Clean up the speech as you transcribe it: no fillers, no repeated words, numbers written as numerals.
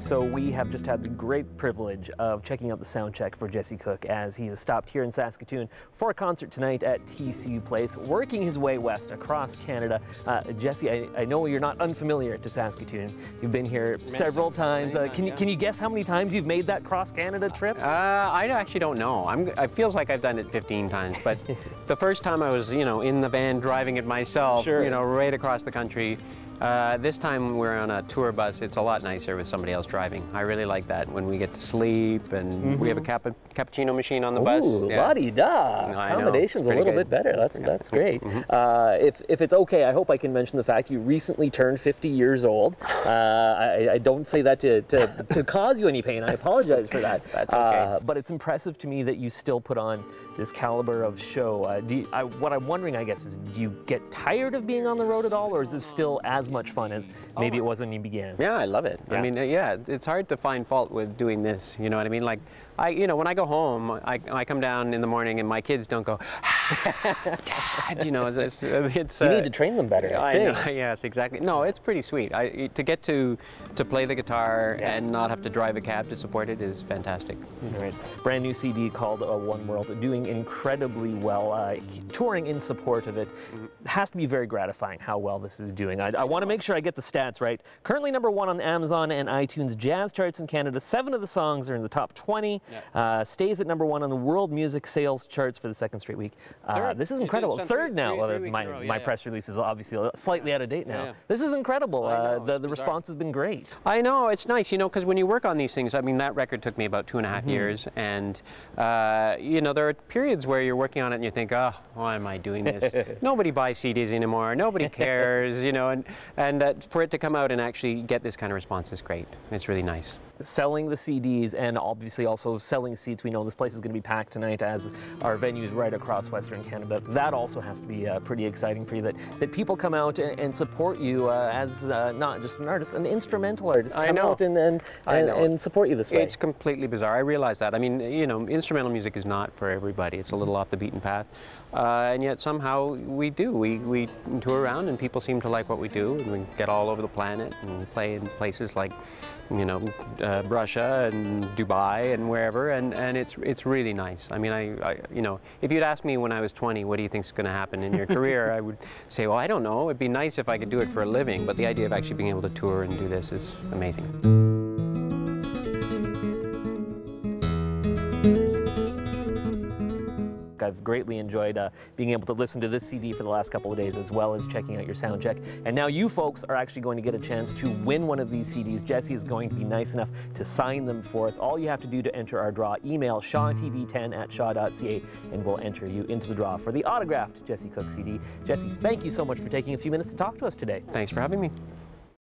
So we have just had the great privilege of checking out the sound check for Jesse Cook as he has stopped here in Saskatoon for a concert tonight at TCU Place, working his way west across Canada. Jesse, I know you're not unfamiliar to Saskatoon. You've been here several times. Can you guess how many times you've made that cross-Canada trip? I actually don't know. It feels like I've done it 15 times, but the first time I was, in the van driving it myself, sure. Right across the country. This time we're on a tour bus. It's a lot nicer with somebody else driving. I really like that when we get to sleep and we have a cappuccino machine on the bus. La-di-da. Accommodation's a little bit better. That's great. If it's okay, I hope I can mention the fact you recently turned 50 years old. I don't say that to cause you any pain. I apologize for that. That's okay. But it's impressive to me that you still put on this caliber of show. What I'm wondering, I guess, is do you get tired of being on the road at all, or is this still as much fun as maybe it was when you began? Yeah, I love it. Yeah. I mean, it's hard to find fault with doing this. You know what I mean? Like, when I go home, I come down in the morning and my kids don't go, Dad, you need to train them better. I know, yes, exactly. No, it's pretty sweet. To get to play the guitar and not have to drive a cab to support it is fantastic. Right. Brand new CD called One World, doing incredibly well, touring in support of it. It has to be very gratifying how well this is doing. I want to make sure I get the stats right. Currently #1 on Amazon and iTunes jazz charts in Canada. 7 of the songs are in the top 20. Stays at #1 on the world music sales charts for the 2nd straight week. This is incredible. Third now. My press release is obviously slightly out of date now. This is incredible. The response has been great. I know, it's nice, because when you work on these things, I mean, that record took me about 2.5 years, and there are periods where you're working on it and you think, oh, why am I doing this? Nobody buys CDs anymore. Nobody cares, and for it to come out and actually get this kind of response is great. It's really nice. Selling the CDs and obviously also selling seats. We know this place is going to be packed tonight, as our venues right across Western Canada. That also has to be pretty exciting for you, that people come out and support you as not just an artist, an instrumental artist. Come out and support you this way. It's completely bizarre. I realize that. I mean, instrumental music is not for everybody. It's a little off the beaten path. And yet somehow we do. We tour around and people seem to like what we do, and we get all over the planet and play in places like, Russia and Dubai and wherever, and it's really nice. I mean, if you'd asked me when I was 20, what do you think is going to happen in your career, I would say, well, I don't know. It'd be nice if I could do it for a living, but the idea of actually being able to tour and do this is amazing. I've greatly enjoyed being able to listen to this CD for the last couple of days, as well as checking out your sound check. And now you folks are actually going to get a chance to win one of these CDs. Jesse is going to be nice enough to sign them for us. All you have to do to enter our draw, email shawtv10@shaw.ca, and we'll enter you into the draw for the autographed Jesse Cook CD. Jesse, thank you so much for taking a few minutes to talk to us today. Thanks for having me.